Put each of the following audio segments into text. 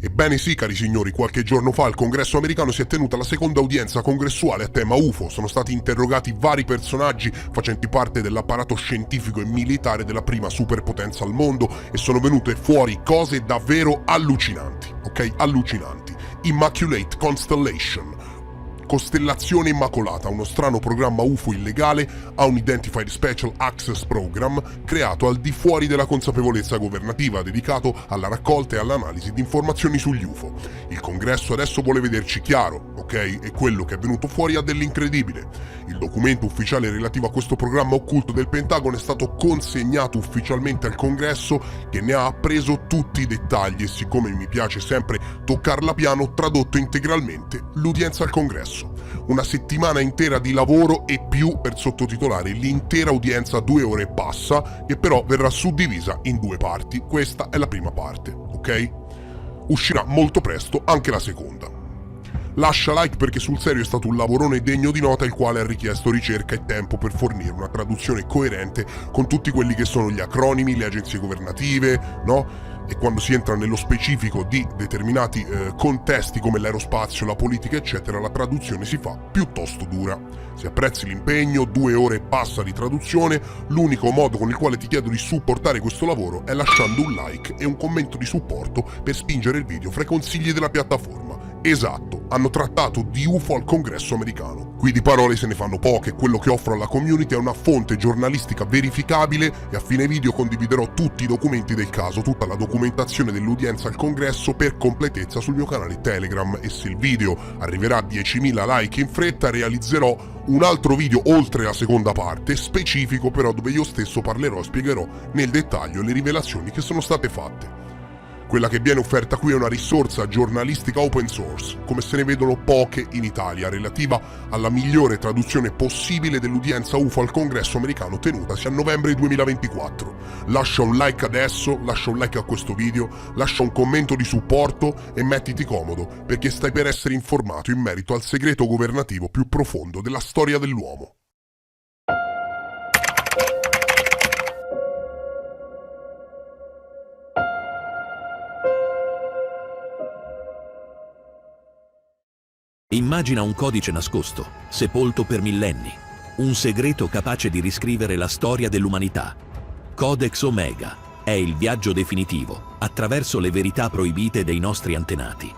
Ebbene sì, cari signori, qualche giorno fa al Congresso americano si è tenuta la seconda udienza congressuale a tema UFO. Sono stati interrogati vari personaggi facenti parte dell'apparato scientifico e militare della prima superpotenza al mondo e sono venute fuori cose davvero allucinanti, ok? Allucinanti. Immaculate Constellation, Costellazione Immacolata, uno strano programma UFO illegale, Unidentified Special Access Program, creato al di fuori della consapevolezza governativa, dedicato alla raccolta e all'analisi di informazioni sugli UFO. Il Congresso adesso vuole vederci chiaro, ok? E quello che è venuto fuori ha dell'incredibile. Il documento ufficiale relativo a questo programma occulto del Pentagono è stato consegnato ufficialmente al Congresso, che ne ha appreso tutti i dettagli e, siccome mi piace sempre toccarla piano, tradotto integralmente l'udienza al Congresso. Una settimana intera di lavoro e più per sottotitolare l'intera udienza, 2 ore e passa, che però verrà suddivisa in 2 parti. Questa è la prima parte, ok? Uscirà molto presto anche la seconda. Lascia like perché sul serio è stato un lavorone degno di nota, il quale ha richiesto ricerca e tempo per fornire una traduzione coerente con tutti quelli che sono gli acronimi, le agenzie governative, no? E quando si entra nello specifico di determinati contesti come l'aerospazio, la politica eccetera, la traduzione si fa piuttosto dura. Se apprezzi l'impegno, 2 ore e passa di traduzione, l'unico modo con il quale ti chiedo di supportare questo lavoro è lasciando un like e un commento di supporto per spingere il video fra i consigli della piattaforma. Esatto, hanno trattato di Ufo al Congresso americano. Qui di parole se ne fanno poche, quello che offro alla community è una fonte giornalistica verificabile e a fine video condividerò tutti i documenti del caso, tutta la documentazione dell'udienza al Congresso per completezza sul mio canale Telegram, e se il video arriverà a 10.000 like in fretta realizzerò un altro video oltre la seconda parte, specifico però, dove io stesso parlerò e spiegherò nel dettaglio le rivelazioni che sono state fatte. Quella che viene offerta qui è una risorsa giornalistica open source, come se ne vedono poche in Italia, relativa alla migliore traduzione possibile dell'udienza UFO al Congresso americano tenutasi a novembre 2024. Lascia un like adesso, lascia un like a questo video, lascia un commento di supporto e mettiti comodo, perché stai per essere informato in merito al segreto governativo più profondo della storia dell'uomo. Immagina un codice nascosto, sepolto per millenni, un segreto capace di riscrivere la storia dell'umanità. Codex Omega è il viaggio definitivo attraverso le verità proibite dei nostri antenati.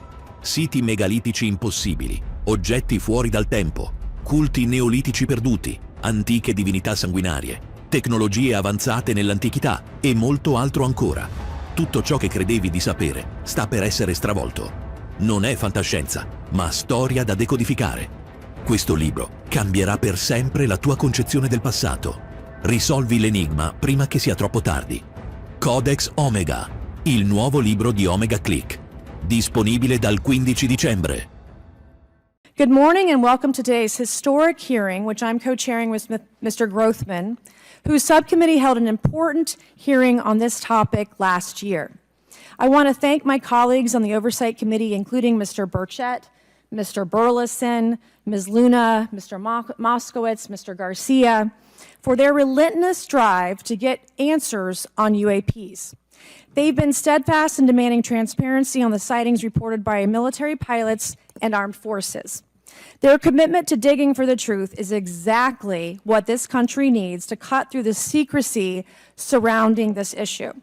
Siti megalitici impossibili, oggetti fuori dal tempo, culti neolitici perduti, antiche divinità sanguinarie, tecnologie avanzate nell'antichità e molto altro ancora. Tutto ciò che credevi di sapere sta per essere stravolto. Non è fantascienza, ma storia da decodificare. Questo libro cambierà per sempre la tua concezione del passato. Risolvi l'enigma prima che sia troppo tardi. Codex Omega, il nuovo libro di Omega Click. Disponibile dal 15 dicembre. Good morning and welcome to today's historic hearing, which I'm co-chairing with Mr. Grothman, whose subcommittee held an important hearing on this topic last year. I want to thank my colleagues on the Oversight Committee, including Mr. Burchett, Mr. Burleson, Ms. Luna, Mr. Moskowitz, Mr. Garcia, for their relentless drive to get answers on UAPs. They've been steadfast in demanding transparency on the sightings reported by military pilots and armed forces. Their commitment to digging for the truth is exactly what this country needs to cut through the secrecy surrounding this issue.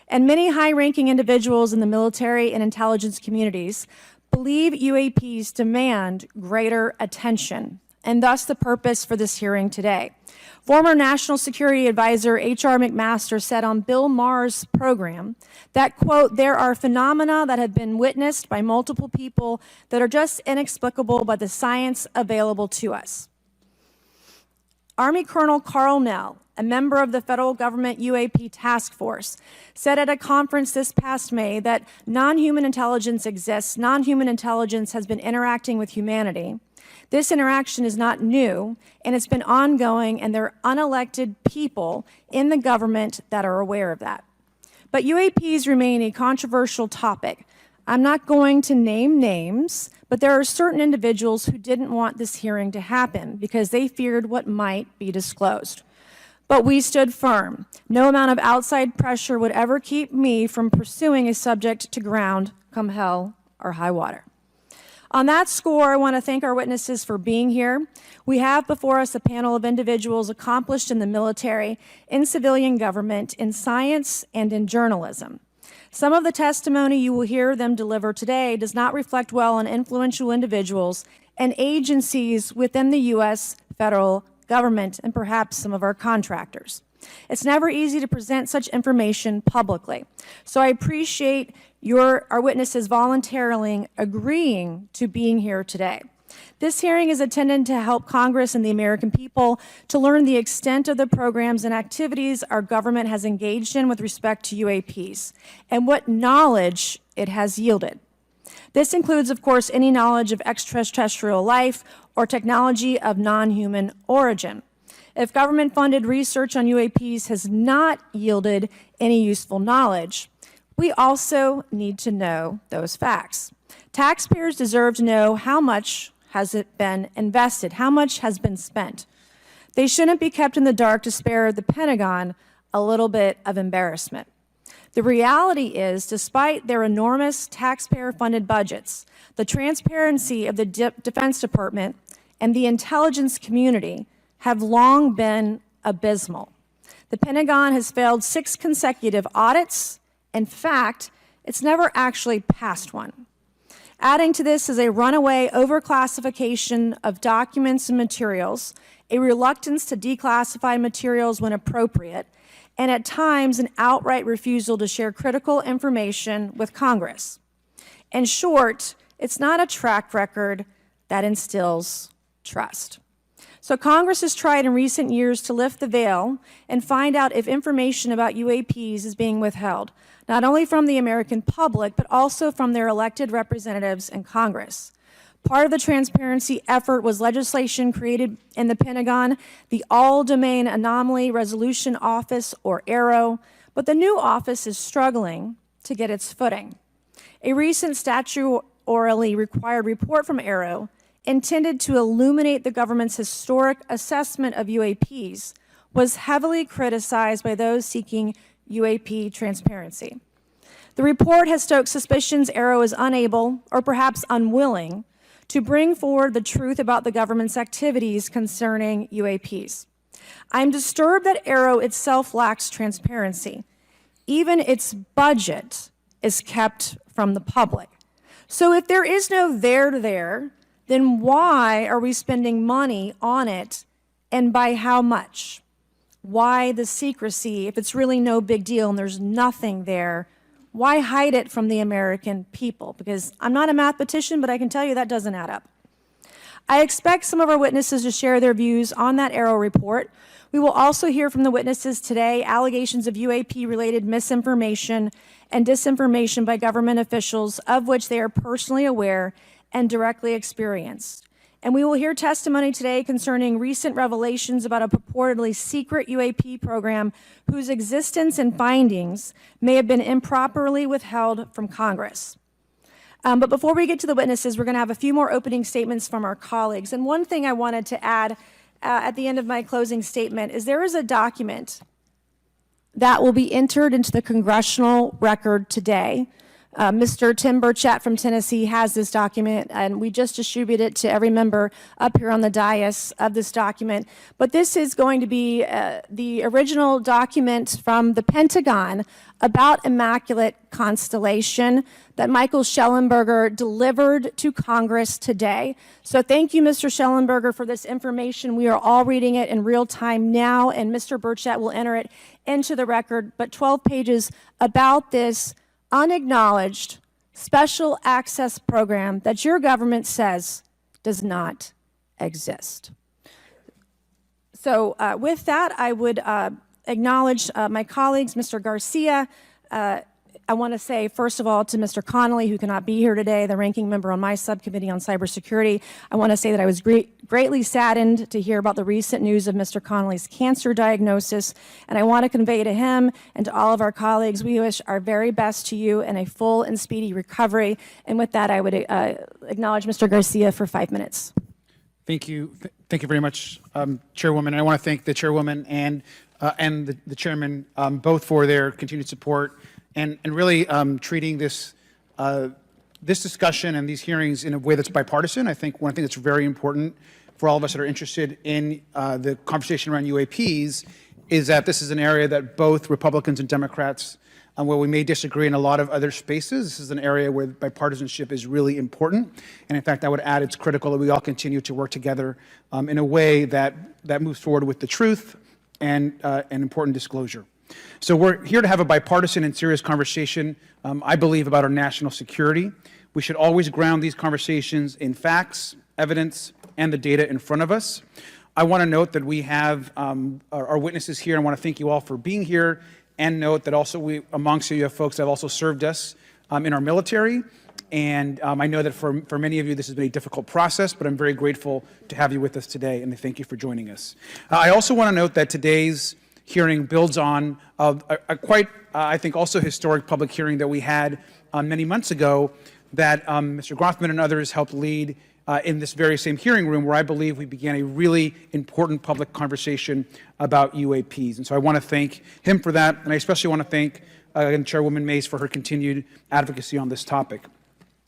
And many high-ranking individuals in the military and intelligence communities believe UAPs demand greater attention, and thus the purpose for this hearing today. Former National Security Advisor H.R. McMaster said on Bill Maher's program that, quote, there are phenomena that have been witnessed by multiple people that are just inexplicable by the science available to us. Army Colonel Carl Nell, a member of the federal government UAP task force, said at a conference this past May that non-human intelligence exists. Non-human intelligence has been interacting with humanity. This interaction is not new, and it's been ongoing, and there are unelected people in the government that are aware of that. But UAPs remain a controversial topic. I'm not going to name names, but there are certain individuals who didn't want this hearing to happen because they feared what might be disclosed. But we stood firm. No amount of outside pressure would ever keep me from pursuing a subject to ground come hell or high water. On that score, I want to thank our witnesses for being here. We have before us a panel of individuals accomplished in the military, in civilian government, in science, and in journalism. Some of the testimony you will hear them deliver today does not reflect well on influential individuals and agencies within the U.S. federal government and perhaps some of our contractors. It's never easy to present such information publicly. So I appreciate our witnesses voluntarily agreeing to being here today. This hearing is intended to help Congress and the American people to learn the extent of the programs and activities our government has engaged in with respect to UAPs and what knowledge it has yielded. This includes, of course, any knowledge of extraterrestrial life or technology of non-human origin. If government-funded research on UAPs has not yielded any useful knowledge, we also need to know those facts. Taxpayers deserve to know how much has it been invested, how much has been spent. They shouldn't be kept in the dark to spare the Pentagon a little bit of embarrassment. The reality is, despite their enormous taxpayer-funded budgets, the transparency of the Defense Department and the intelligence community have long been abysmal. The Pentagon has failed 6 consecutive audits. In fact, it's never actually passed one. Adding to this is a runaway overclassification of documents and materials, a reluctance to declassify materials when appropriate, and at times an outright refusal to share critical information with Congress. In short, it's not a track record that instills trust. So Congress has tried in recent years to lift the veil and find out if information about UAPs is being withheld, not only from the American public, but also from their elected representatives in Congress. Part of the transparency effort was legislation created in the Pentagon, the All-Domain Anomaly Resolution Office, or AARO, but the new office is struggling to get its footing. A recent statutorily required report from AARO intended to illuminate the government's historic assessment of UAPs was heavily criticized by those seeking UAP transparency. The report has stoked suspicions AARO is unable, or perhaps unwilling, to bring forward the truth about the government's activities concerning UAPs. I'm disturbed that AARO itself lacks transparency. Even its budget is kept from the public. So if there is no there, then why are we spending money on it, and by how much? Why the secrecy if it's really no big deal and there's nothing there? Why hide it from the American people? Because I'm not a mathematician, but I can tell you that doesn't add up. I expect some of our witnesses to share their views on that AARO report. We will also hear from the witnesses today allegations of UAP-related misinformation and disinformation by government officials of which they are personally aware and directly experienced. And we will hear testimony today concerning recent revelations about a purportedly secret UAP program whose existence and findings may have been improperly withheld from Congress. But before we get to the witnesses, we're going to have a few more opening statements from our colleagues. And one thing I wanted to add at the end of my closing statement is there is a document that will be entered into the congressional record today. Mr. Tim Burchett from Tennessee has this document, and we just distributed it to every member up here on the dais of this document. But this is going to be the original document from the Pentagon about Immaculate Constellation that Michael Shellenberger delivered to Congress today. So thank you, Mr. Shellenberger, for this information. We are all reading it in real time now, and Mr. Burchett will enter it into the record. But 12 pages about this unacknowledged special access program that your government says does not exist. So with that, I would acknowledge my colleagues, Mr. Garcia. I want to say, first of all, to Mr. Connolly, who cannot be here today, the ranking member on my subcommittee on cybersecurity, I want to say that I was greatly saddened to hear about the recent news of Mr. Connolly's cancer diagnosis, and I want to convey to him and to all of our colleagues, we wish our very best to you and a full and speedy recovery. And with that, I would acknowledge Mr. Garcia for 5 minutes. Thank you. Thank you very much, Chairwoman. I want to thank the Chairwoman and the Chairman both for their continued support and really treating this this discussion and these hearings in a way that's bipartisan. I think one thing that's very important for all of us that are interested in the conversation around UAPs is that this is an area that both Republicans and Democrats, where we may disagree in a lot of other spaces, this is an area where bipartisanship is really important. And in fact, I would add it's critical that we all continue to work together in a way that moves forward with the truth and important disclosure. So we're here to have a bipartisan and serious conversation, I believe, about our national security. We should always ground these conversations in facts, evidence, and the data in front of us. I want to note that we have our witnesses here, and I want to thank you all for being here, and note that also amongst you have folks that have also served us in our military. And I know that for many of you, this has been a difficult process, but I'm very grateful to have you with us today, and thank you for joining us. I also want to note that today's hearing builds on a quite, I think, also historic public hearing that we had many months ago that Mr. Grothman and others helped lead in this very same hearing room, where I believe we began a really important public conversation about UAPs. And so I want to thank him for that, and I especially want to thank Chairwoman Mace for her continued advocacy on this topic.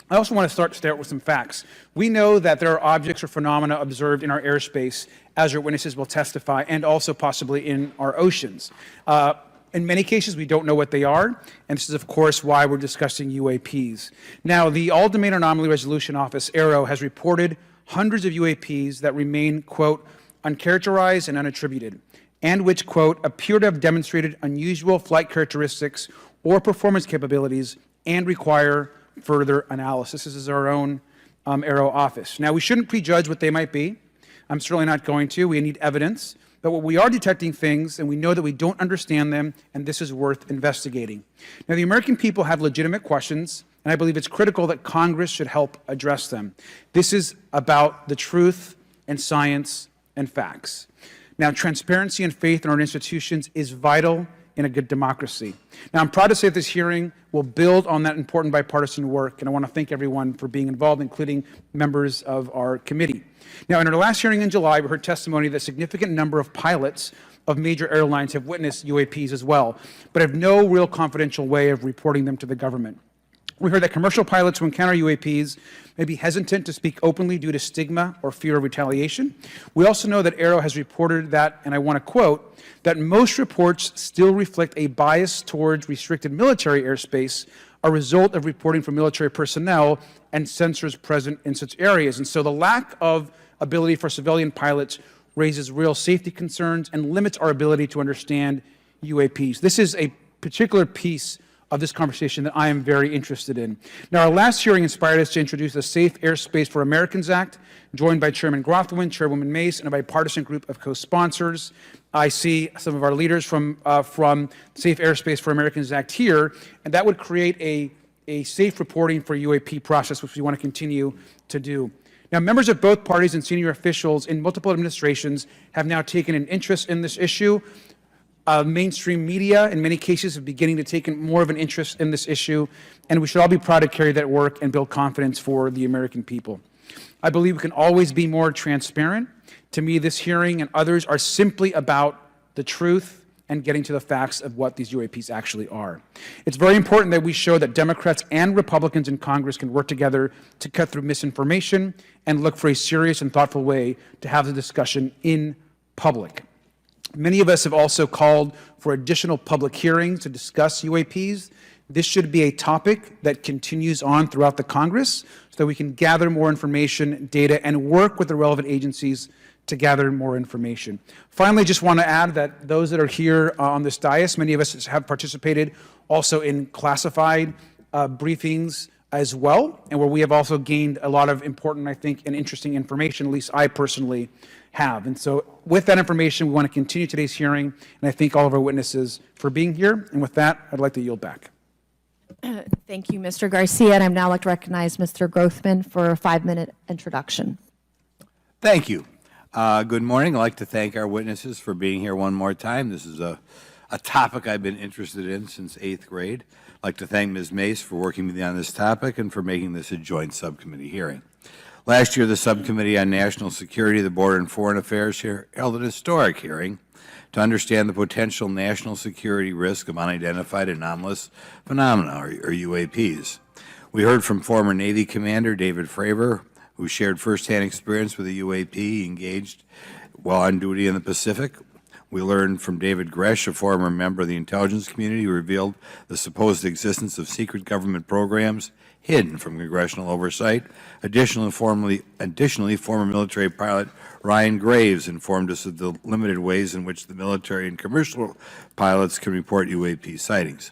I also want to start with some facts. We know that there are objects or phenomena observed in our airspace, as our witnesses will testify, and also possibly in our oceans. In many cases, we don't know what they are, and this is, of course, why we're discussing UAPs. Now, the All-Domain Anomaly Resolution Office, AARO, has reported hundreds of UAPs that remain, quote, uncharacterized and unattributed, and which, quote, appear to have demonstrated unusual flight characteristics or performance capabilities and require further analysis. This is our own AARO office. Now, we shouldn't prejudge what they might be. I'm certainly not going to. We need evidence. But what we are detecting things, and we know that we don't understand them, and this is worth investigating. Now, the American people have legitimate questions, and I believe it's critical that Congress should help address them. This is about the truth and science and facts. Now, transparency and faith in our institutions is vital in a good democracy. Now, I'm proud to say that this hearing will build on that important bipartisan work, and I want to thank everyone for being involved, including members of our committee. Now, in our last hearing in July, we heard testimony that a significant number of pilots of major airlines have witnessed UAPs as well, but have no real confidential way of reporting them to the government. We heard that commercial pilots who encounter UAPs may be hesitant to speak openly due to stigma or fear of retaliation. We also know that AARO has reported that, and I want to quote, that most reports still reflect a bias towards restricted military airspace, a result of reporting from military personnel and sensors present in such areas. And so the lack of ability for civilian pilots raises real safety concerns and limits our ability to understand UAPs. This is a particular piece of this conversation that I am very interested in. Now, our last hearing inspired us to introduce the Safe Airspace for Americans Act, joined by Chairman Grothman, Chairwoman Mace, and a bipartisan group of co-sponsors. I see some of our leaders from Safe Airspace for Americans Act here, and that would create a safe reporting for UAP process, which we want to continue to do. Now, members of both parties and senior officials in multiple administrations have now taken an interest in this issue. Mainstream media, in many cases, are beginning to take more of an interest in this issue, and we should all be proud to carry that work and build confidence for the American people. I believe we can always be more transparent. To me, this hearing and others are simply about the truth and getting to the facts of what these UAPs actually are. It's very important that we show that Democrats and Republicans in Congress can work together to cut through misinformation and look for a serious and thoughtful way to have the discussion in public. Many of us have also called for additional public hearings to discuss UAPs. This should be a topic that continues on throughout the Congress so that we can gather more information, data, and work with the relevant agencies to gather more information. Finally, just want to add that those that are here on this dais, many of us have participated also in classified briefings as well, and where we have also gained a lot of important, I think, and interesting information, at least I personally have. And so with that information, we want to continue today's hearing, and I thank all of our witnesses for being here. And with that, I'd like to yield back. Thank you, Mr. Garcia, and I'd now like to recognize Mr. Grothman for a 5-minute introduction. Thank you. Good morning. I'd like to thank our witnesses for being here one more time. This is a topic I've been interested in since 8th grade. I'd like to thank Ms. Mace for working with me on this topic and for making this a joint subcommittee hearing. Last year, the Subcommittee on National Security, the Border and Foreign Affairs held an historic hearing to understand the potential national security risk of unidentified anomalous phenomena, or UAPs. We heard from former Navy Commander David Fravor, who shared firsthand experience with the UAP he engaged while on duty in the Pacific. We learned from David Gresh, a former member of the intelligence community, who revealed the supposed existence of secret government programs hidden from congressional oversight. Additionally, former military pilot Ryan Graves informed us of the limited ways in which the military and commercial pilots can report UAP sightings.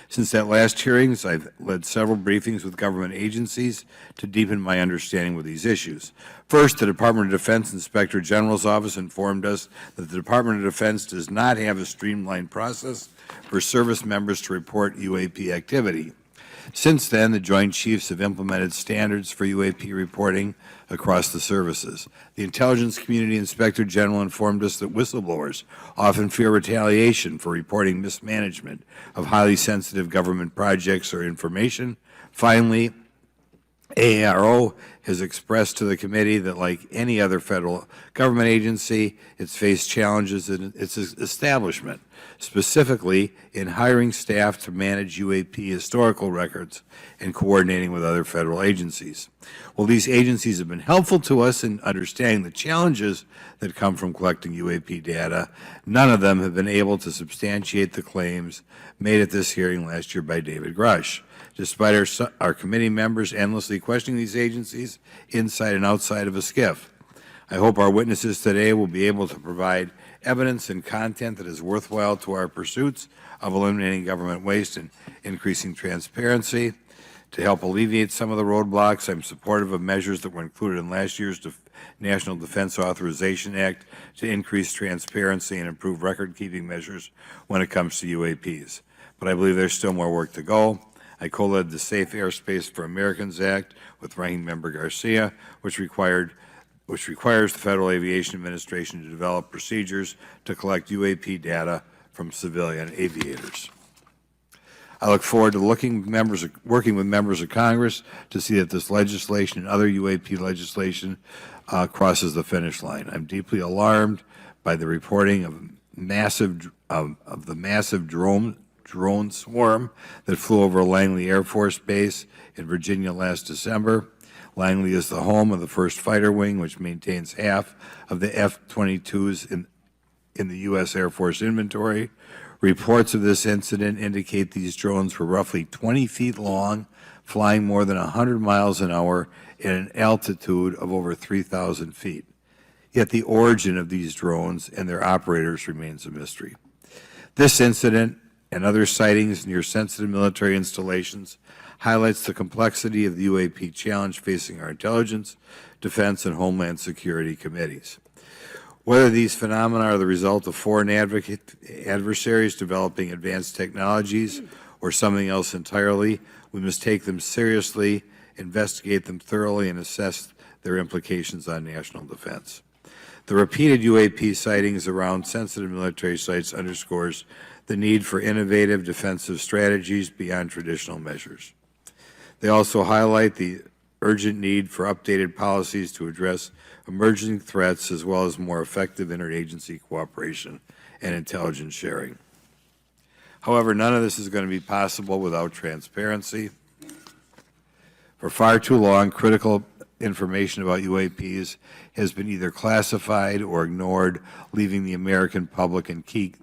Since that last hearings, I've led several briefings with government agencies to deepen my understanding with these issues. First, the Department of Defense Inspector General's Office informed us that the Department of Defense does not have a streamlined process for service members to report UAP activity. Since then, the Joint Chiefs have implemented standards for UAP reporting across the services. The Intelligence Community Inspector General informed us that whistleblowers often fear retaliation for reporting mismanagement of highly sensitive government projects or information. Finally, AARO has expressed to the committee that, like any other federal government agency, it's faced challenges in its establishment, specifically in hiring staff to manage UAP historical records and coordinating with other federal agencies. While these agencies have been helpful to us in understanding the challenges that come from collecting UAP data, none of them have been able to substantiate the claims made at this hearing last year by David Grush. Despite our committee members endlessly questioning these agencies inside and outside of a skiff, I hope our witnesses today will be able to provide evidence and content that is worthwhile to our pursuits of eliminating government waste and increasing transparency. To help alleviate some of the roadblocks, I'm supportive of measures that were included in last year's National Defense Authorization Act to increase transparency and improve record-keeping measures when it comes to UAPs. But I believe there's still more work to go. I co-led the Safe Airspace for Americans Act with Ranking Member Garcia, which requires the Federal Aviation Administration to develop procedures to collect UAP data from civilian aviators. I look forward to working with members of Congress to see that this legislation and other UAP legislation crosses the finish line. I'm deeply alarmed by the reporting of the massive drone swarm that flew over Langley Air Force Base in Virginia last December. Langley is the home of the 1st Fighter Wing, which maintains half of the F-22s in the U.S. Air Force inventory. Reports of this incident indicate these drones were roughly 20 feet long, flying more than 100 miles an hour at an altitude of over 3,000 feet. Yet the origin of these drones and their operators remains a mystery. This incident and other sightings near sensitive military installations highlights the complexity of the UAP challenge facing our intelligence, defense, and homeland security committees. Whether these phenomena are the result of foreign adversaries developing advanced technologies or something else entirely, we must take them seriously, investigate them thoroughly, and assess their implications on national defense. The repeated UAP sightings around sensitive military sites underscores the need for innovative defensive strategies beyond traditional measures. They also highlight the urgent need for updated policies to address emerging threats as well as more effective interagency cooperation and intelligence sharing. However, none of this is going to be possible without transparency. For far too long, critical information about UAPs has been either classified or ignored, leaving the American public and key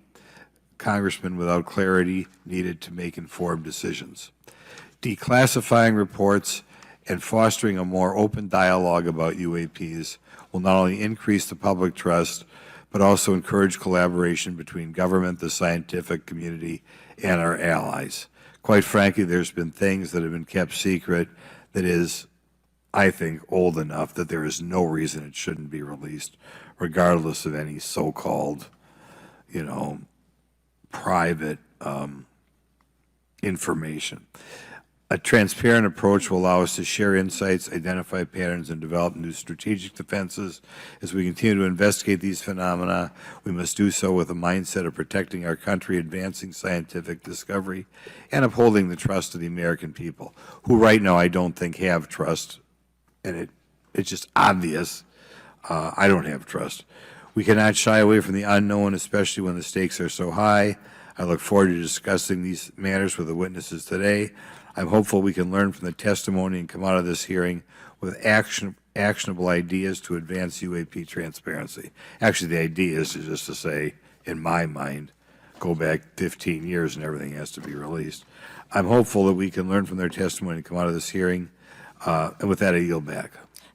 congressmen without clarity needed to make informed decisions. Declassifying reports and fostering a more open dialogue about UAPs will not only increase the public trust, but also encourage collaboration between government, the scientific community, and our allies. Quite frankly, there's been things that have been kept secret that is, I think, old enough that there is no reason it shouldn't be released, regardless of any so-called, private information. A transparent approach will allow us to share insights, identify patterns, and develop new strategic defenses. As we continue to investigate these phenomena, we must do so with a mindset of protecting our country, advancing scientific discovery, and upholding the trust of the American people, who right now I don't think have trust, and it's just obvious I don't have trust. We cannot shy away from the unknown, especially when the stakes are so high. I look forward to discussing these matters with the witnesses today. I'm hopeful we can learn from the testimony and come out of this hearing with actionable ideas to advance UAP transparency. Actually, the idea is just to say, in my mind, go back 15 years and everything has to be released. I'm hopeful that we can learn from their testimony and come out of this hearing. And with that, I yield back.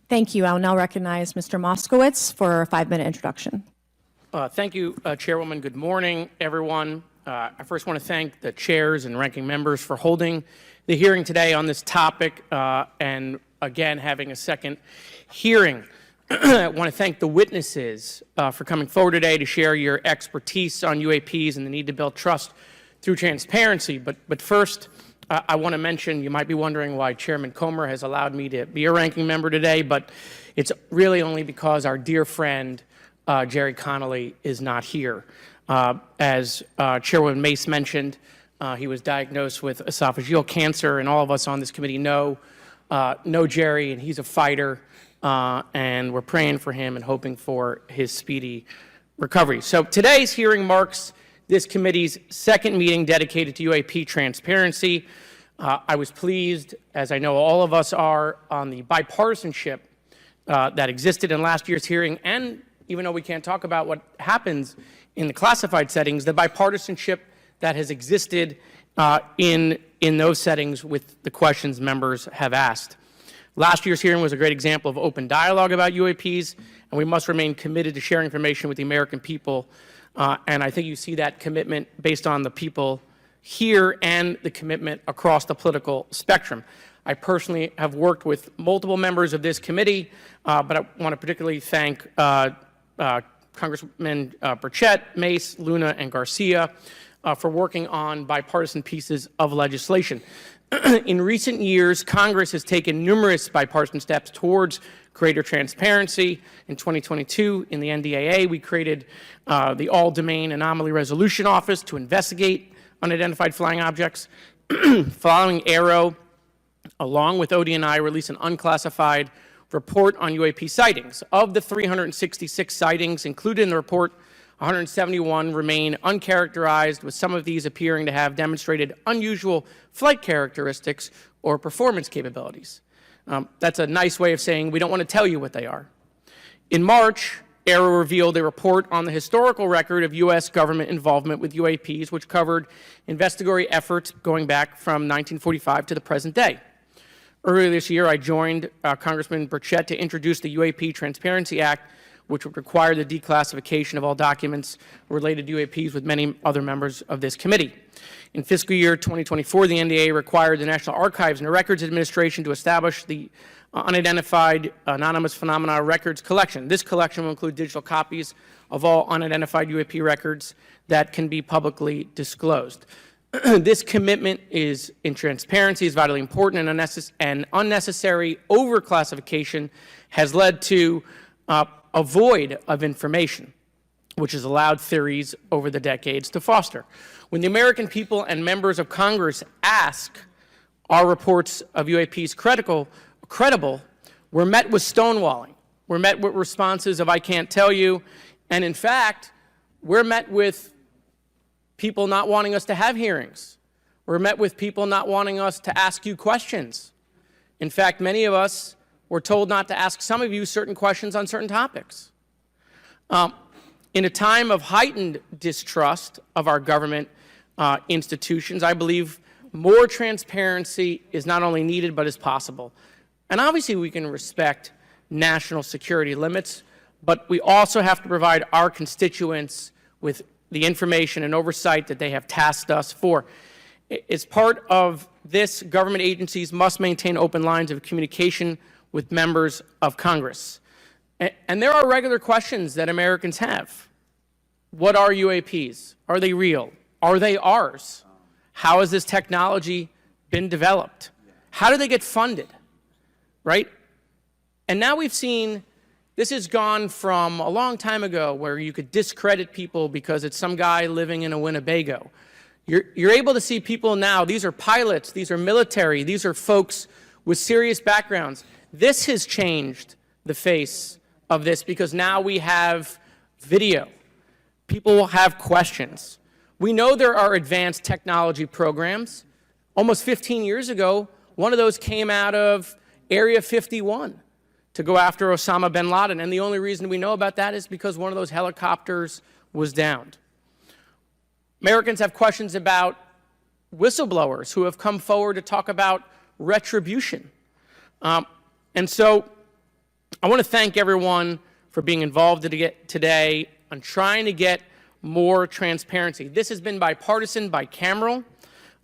Thank you. I will now recognize Mr. Moskowitz for a 5-minute introduction. Thank you, Chairwoman. Good morning, everyone. I first want to thank the chairs and ranking members for holding the hearing today on this topic and, again, having a second hearing. I want to thank the witnesses for coming forward today to share your expertise on UAPs and the need to build trust through transparency. But first, I want to mention, you might be wondering why Chairman Comer has allowed me to be a ranking member today, but it's really only because our dear friend, Jerry Connolly, is not here. As Chairwoman Mace mentioned, he was diagnosed with esophageal cancer, and all of us on this committee know Jerry, and he's a fighter, and we're praying for him and hoping for his speedy recovery. So today's hearing marks this committee's second meeting dedicated to UAP transparency. I was pleased, as I know all of us are, on the bipartisanship that existed in last year's hearing, and even though we can't talk about what happens in the classified settings, the bipartisanship that has existed in those settings with the questions members have asked. Last year's hearing was a great example of open dialogue about UAPs, and we must remain committed to sharing information with the American people. And I think you see that commitment based on the people here and the commitment across the political spectrum. I personally have worked with multiple members of this committee, but I want to particularly thank Congressman Burchett, Mace, Luna, and Garcia for working on bipartisan pieces of legislation. In recent years, Congress has taken numerous bipartisan steps towards greater transparency. In 2022, in the NDAA, we created the All-Domain Anomaly Resolution Office to investigate unidentified flying objects. Following Aero, along with ODNI, released an unclassified report on UAP sightings. Of the 366 sightings included in the report, 171 remain uncharacterized, with some of these appearing to have demonstrated unusual flight characteristics or performance capabilities. That's a nice way of saying we don't want to tell you what they are. In March, Aero revealed a report on the historical record of U.S. government involvement with UAPs, which covered investigatory efforts going back from 1945 to the present day. Earlier this year, I joined Congressman Burchett to introduce the UAP Transparency Act, which would require the declassification of all documents related to UAPs with many other members of this committee. In fiscal year 2024, the NDAA required the National Archives and Records Administration to establish the Unidentified Anonymous Phenomena Records Collection. This collection will include digital copies of all unidentified UAP records that can be publicly disclosed. This commitment in transparency is vitally important, and unnecessary overclassification has led to a void of information, which has allowed theories over the decades to foster. When the American people and members of Congress ask, are reports of UAPs credible, we're met with stonewalling. We're met with responses of, I can't tell you. And in fact, we're met with people not wanting us to have hearings. We're met with people not wanting us to ask you questions. In fact, many of us were told not to ask some of you certain questions on certain topics. In a time of heightened distrust of our government institutions, I believe more transparency is not only needed but is possible. And obviously we can respect national security limits, but we also have to provide our constituents with the information and oversight that they have tasked us for. As part of this, government agencies must maintain open lines of communication with members of Congress. And there are regular questions that Americans have. What are UAPs? Are they real? Are they ours? How has this technology been developed? How do they get funded? Right? And now we've seen this has gone from a long time ago where you could discredit people because it's some guy living in a Winnebago. You're able to see people now, these are pilots, these are military, these are folks with serious backgrounds. This has changed the face of this because now we have video. People will have questions. We know there are advanced technology programs. Almost 15 years ago, one of those came out of Area 51 to go after Osama bin Laden. And the only reason we know about that is because one of those helicopters was downed. Americans have questions about whistleblowers who have come forward to talk about retribution. And so I want to thank everyone for being involved today on trying to get more transparency. This has been bipartisan, bicameral,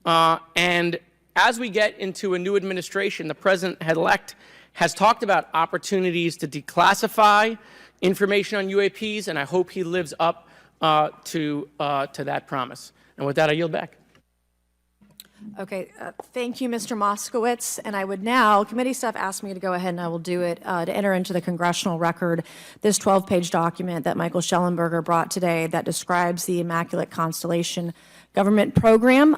and as we get into a new administration, the President-elect has talked about opportunities to declassify information on UAPs, and I hope he lives up to that promise. And with that, I yield back. Okay, thank you, Mr. Moskowitz. And I would now, committee staff asked me to go ahead and I will do it, to enter into the congressional record this 12-page document that Michael Shellenberger brought today that describes the Immaculate Constellation government program.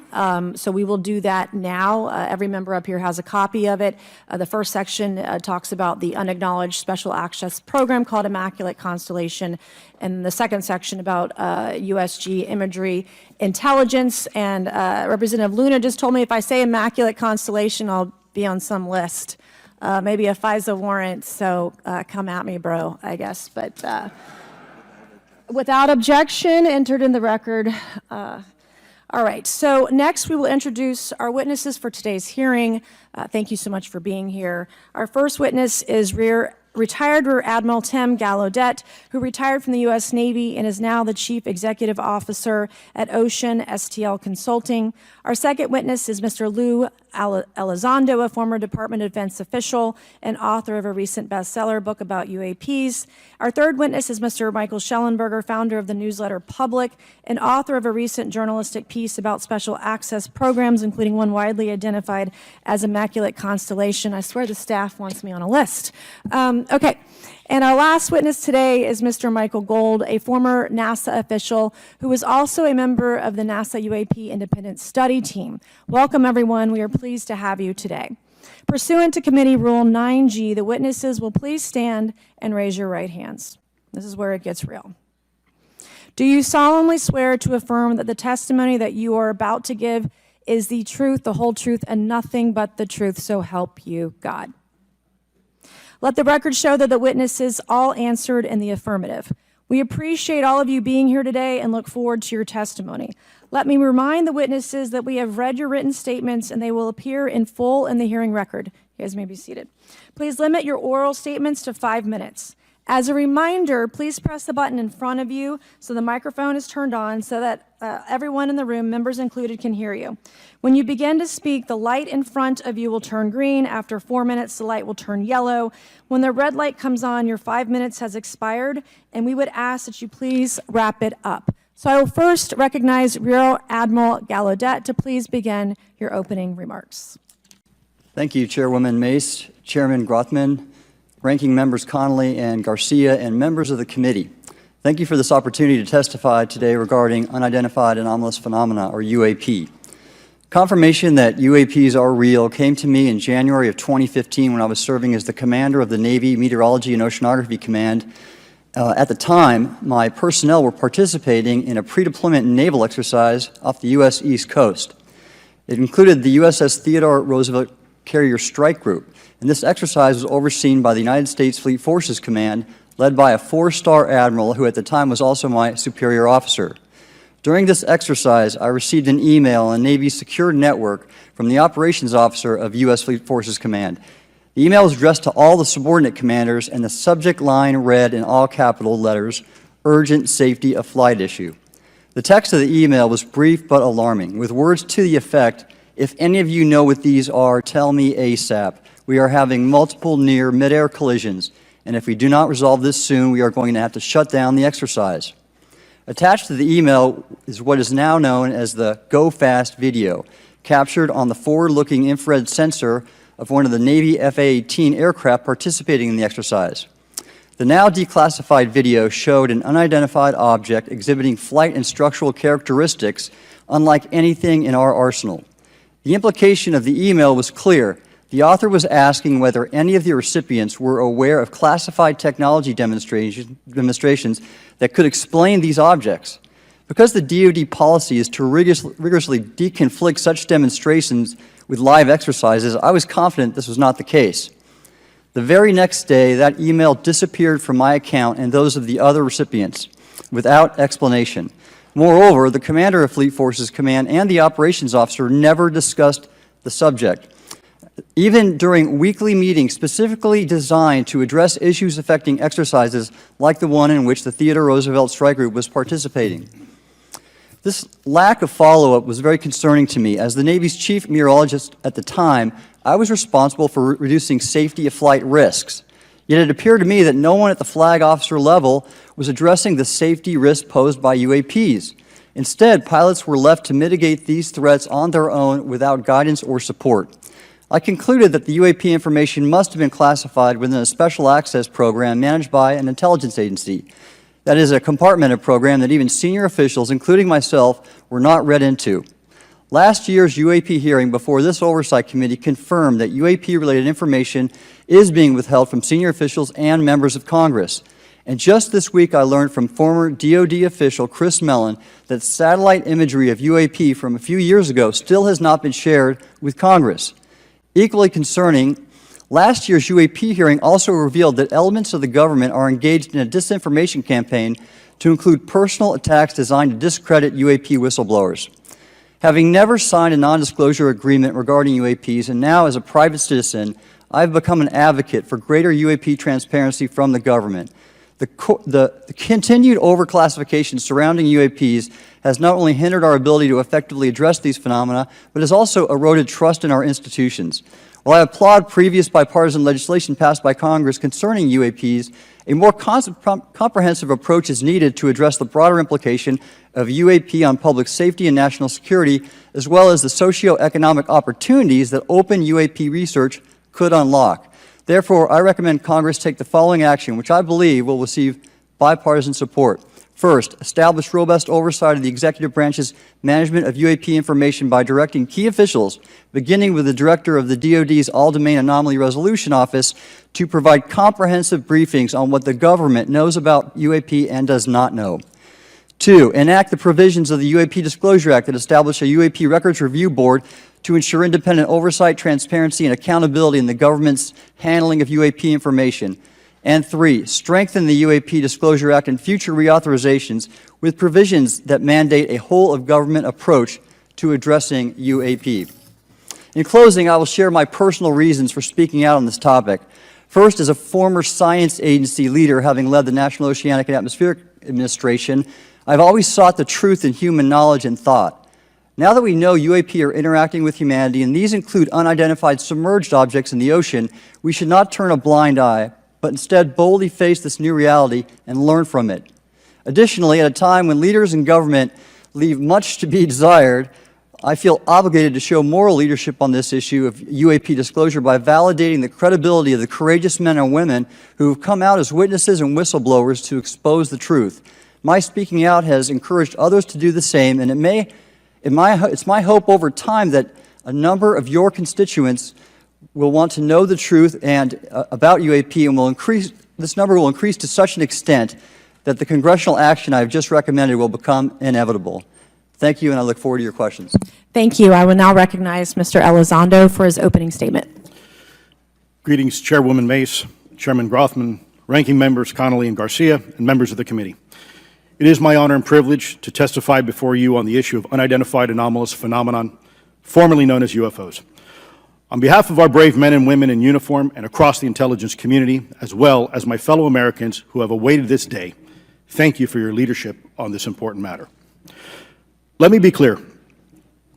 So we will do that now. Every member up here has a copy of it. The first section talks about the unacknowledged special access program called Immaculate Constellation, and the second section about USG imagery intelligence. And Representative Luna just told me if I say Immaculate Constellation, I'll be on some list, maybe a FISA warrant. So come at me, bro, I guess. But without objection, entered in the record. All right, so next we will introduce our witnesses for today's hearing. Thank you so much for being here. Our first witness is retired Rear Admiral Tim Gallaudet, who retired from the U.S. Navy and is now the Chief Executive Officer at Ocean STL Consulting. Our second witness is Mr. Lou Elizondo, a former Department of Defense official and author of a recent bestseller book about UAPs. Our third witness is Mr. Michael Shellenberger, founder of the newsletter Public and author of a recent journalistic piece about special access programs, including one widely identified as Immaculate Constellation. I swear the staff wants me on a list. Okay, and our last witness today is Mr. Michael Gold, a former NASA official who is also a member of the NASA UAP Independent Study Team. Welcome, everyone. We are pleased to have you today. Pursuant to Committee Rule 9G, the witnesses will please stand and raise your right hands. This is where it gets real. Do you solemnly swear to affirm that the testimony that you are about to give is the truth, the whole truth, and nothing but the truth, so help you God? Let the record show that the witnesses all answered in the affirmative. We appreciate all of you being here today and look forward to your testimony. Let me remind the witnesses that we have read your written statements and they will appear in full in the hearing record. You guys may be seated. Please limit your oral statements to 5 minutes. As a reminder, please press the button in front of you so the microphone is turned on so that everyone in the room, members included, can hear you. When you begin to speak, the light in front of you will turn green. After 4 minutes, the light will turn yellow. When the red light comes on, your 5 minutes has expired, and we would ask that you please wrap it up. So I will first recognize Rear Admiral Gallaudet to please begin your opening remarks. Thank you, Chairwoman Mace, Chairman Grothman, Ranking Members Connolly and Garcia, and members of the committee. Thank you for this opportunity to testify today regarding unidentified anomalous phenomena, or UAP. Confirmation that UAPs are real came to me in January of 2015 when I was serving as the commander of the Navy Meteorology and Oceanography Command. At the time, my personnel were participating in a pre-deployment naval exercise off the U.S. East Coast. It included the USS Theodore Roosevelt Carrier Strike Group, and this exercise was overseen by the United States Fleet Forces Command, led by a 4-star admiral who at the time was also my superior officer. During this exercise, I received an email on Navy's secure network from the operations officer of U.S. Fleet Forces Command. The email was addressed to all the subordinate commanders, and the subject line read in all capital letters, "Urgent Safety of Flight Issue." The text of the email was brief but alarming, with words to the effect, "If any of you know what these are, tell me ASAP. We are having multiple near mid-air collisions, and if we do not resolve this soon, we are going to have to shut down the exercise." Attached to the email is what is now known as the Go Fast video, captured on the forward-looking infrared sensor of one of the Navy F-A-18 aircraft participating in the exercise. The now declassified video showed an unidentified object exhibiting flight and structural characteristics unlike anything in our arsenal. The implication of the email was clear. The author was asking whether any of the recipients were aware of classified technology demonstrations that could explain these objects. Because the DoD policy is to rigorously deconflict such demonstrations with live exercises, I was confident this was not the case. The very next day, that email disappeared from my account and those of the other recipients without explanation. Moreover, the commander of Fleet Forces Command and the operations officer never discussed the subject. Even during weekly meetings specifically designed to address issues affecting exercises like the one in which the Theodore Roosevelt Strike Group was participating. This lack of follow-up was very concerning to me. As the Navy's chief meteorologist at the time, I was responsible for reducing safety of flight risks. Yet it appeared to me that no one at the flag officer level was addressing the safety risk posed by UAPs. Instead, pilots were left to mitigate these threats on their own without guidance or support. I concluded that the UAP information must have been classified within a special access program managed by an intelligence agency. That is a compartmented program that even senior officials, including myself, were not read into. Last year's UAP hearing before this oversight committee confirmed that UAP-related information is being withheld from senior officials and members of Congress. And just this week, I learned from former DoD official Chris Mellon that satellite imagery of UAP from a few years ago still has not been shared with Congress. Equally concerning, last year's UAP hearing also revealed that elements of the government are engaged in a disinformation campaign to include personal attacks designed to discredit UAP whistleblowers. Having never signed a non-disclosure agreement regarding UAPs, and now as a private citizen, I've become an advocate for greater UAP transparency from the government. The continued overclassification surrounding UAPs has not only hindered our ability to effectively address these phenomena, but has also eroded trust in our institutions. While I applaud previous bipartisan legislation passed by Congress concerning UAPs, a more comprehensive approach is needed to address the broader implication of UAP on public safety and national security, as well as the socioeconomic opportunities that open UAP research could unlock. Therefore, I recommend Congress take the following action, which I believe will receive bipartisan support. First, establish robust oversight of the executive branch's management of UAP information by directing key officials, beginning with the director of the DoD's All-Domain Anomaly Resolution Office, to provide comprehensive briefings on what the government knows about UAP and does not know. Two, enact the provisions of the UAP Disclosure Act that establish a UAP Records Review Board to ensure independent oversight, transparency, and accountability in the government's handling of UAP information. And three, strengthen the UAP Disclosure Act and future reauthorizations with provisions that mandate a whole-of-government approach to addressing UAP. In closing, I will share my personal reasons for speaking out on this topic. First, as a former science agency leader, having led the National Oceanic and Atmospheric Administration, I've always sought the truth in human knowledge and thought. Now that we know UAP are interacting with humanity, and these include unidentified submerged objects in the ocean, we should not turn a blind eye, but instead boldly face this new reality and learn from it. Additionally, at a time when leaders in government leave much to be desired, I feel obligated to show moral leadership on this issue of UAP disclosure by validating the credibility of the courageous men and women who have come out as witnesses and whistleblowers to expose the truth. My speaking out has encouraged others to do the same, and it's my hope over time that a number of your constituents will want to know the truth and about UAP, and this number will increase to such an extent that the congressional action I have just recommended will become inevitable. Thank you, and I look forward to your questions. Thank you. I will now recognize Mr. Elizondo for his opening statement. Greetings, Chairwoman Mace, Chairman Grothman, Ranking Members Connolly and Garcia, and members of the committee. It is my honor and privilege to testify before you on the issue of unidentified anomalous phenomenon, formerly known as UFOs. On behalf of our brave men and women in uniform and across the intelligence community, as well as my fellow Americans who have awaited this day, thank you for your leadership on this important matter. Let me be clear,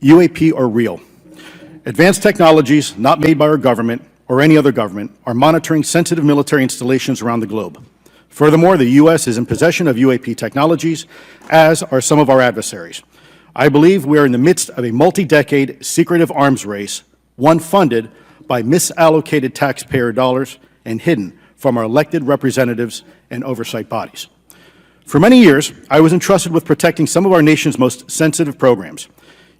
UAP are real. Advanced technologies not made by our government or any other government are monitoring sensitive military installations around the globe. Furthermore, the U.S. is in possession of UAP technologies, as are some of our adversaries. I believe we are in the midst of a multi-decade secretive arms race, one funded by misallocated taxpayer dollars and hidden from our elected representatives and oversight bodies. For many years, I was entrusted with protecting some of our nation's most sensitive programs.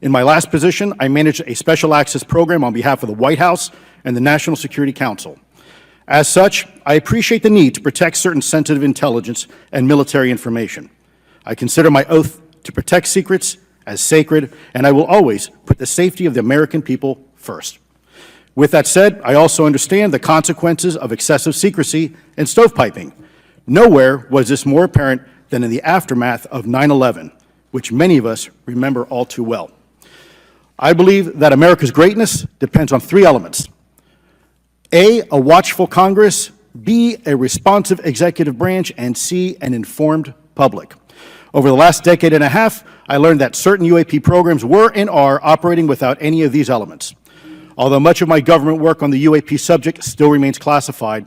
In my last position, I managed a special access program on behalf of the White House and the National Security Council. As such, I appreciate the need to protect certain sensitive intelligence and military information. I consider my oath to protect secrets as sacred, and I will always put the safety of the American people first. With that said, I also understand the consequences of excessive secrecy and stovepiping. Nowhere was this more apparent than in the aftermath of 9/11, which many of us remember all too well. I believe that America's greatness depends on three elements: A, a watchful Congress; B, a responsive executive branch; and C, an informed public. Over the last decade and a half, I learned that certain UAP programs were and are operating without any of these elements. Although much of my government work on the UAP subject still remains classified,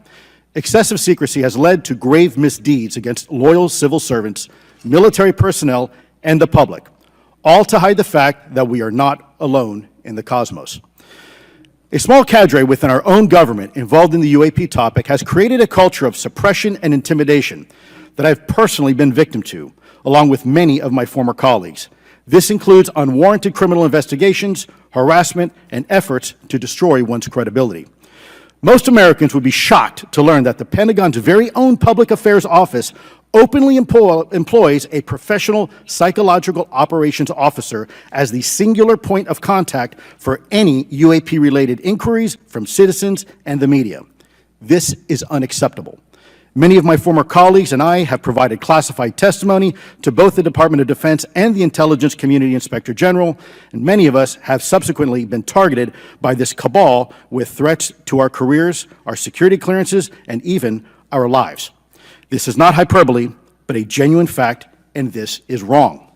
excessive secrecy has led to grave misdeeds against loyal civil servants, military personnel, and the public, all to hide the fact that we are not alone in the cosmos. A small cadre within our own government involved in the UAP topic has created a culture of suppression and intimidation that I've personally been victim to, along with many of my former colleagues. This includes unwarranted criminal investigations, harassment, and efforts to destroy one's credibility. Most Americans would be shocked to learn that the Pentagon's very own Public Affairs Office openly employs a professional psychological operations officer as the singular point of contact for any UAP-related inquiries from citizens and the media. This is unacceptable. Many of my former colleagues and I have provided classified testimony to both the Department of Defense and the Intelligence Community Inspector General, and many of us have subsequently been targeted by this cabal with threats to our careers, our security clearances, and even our lives. This is not hyperbole, but a genuine fact, and this is wrong.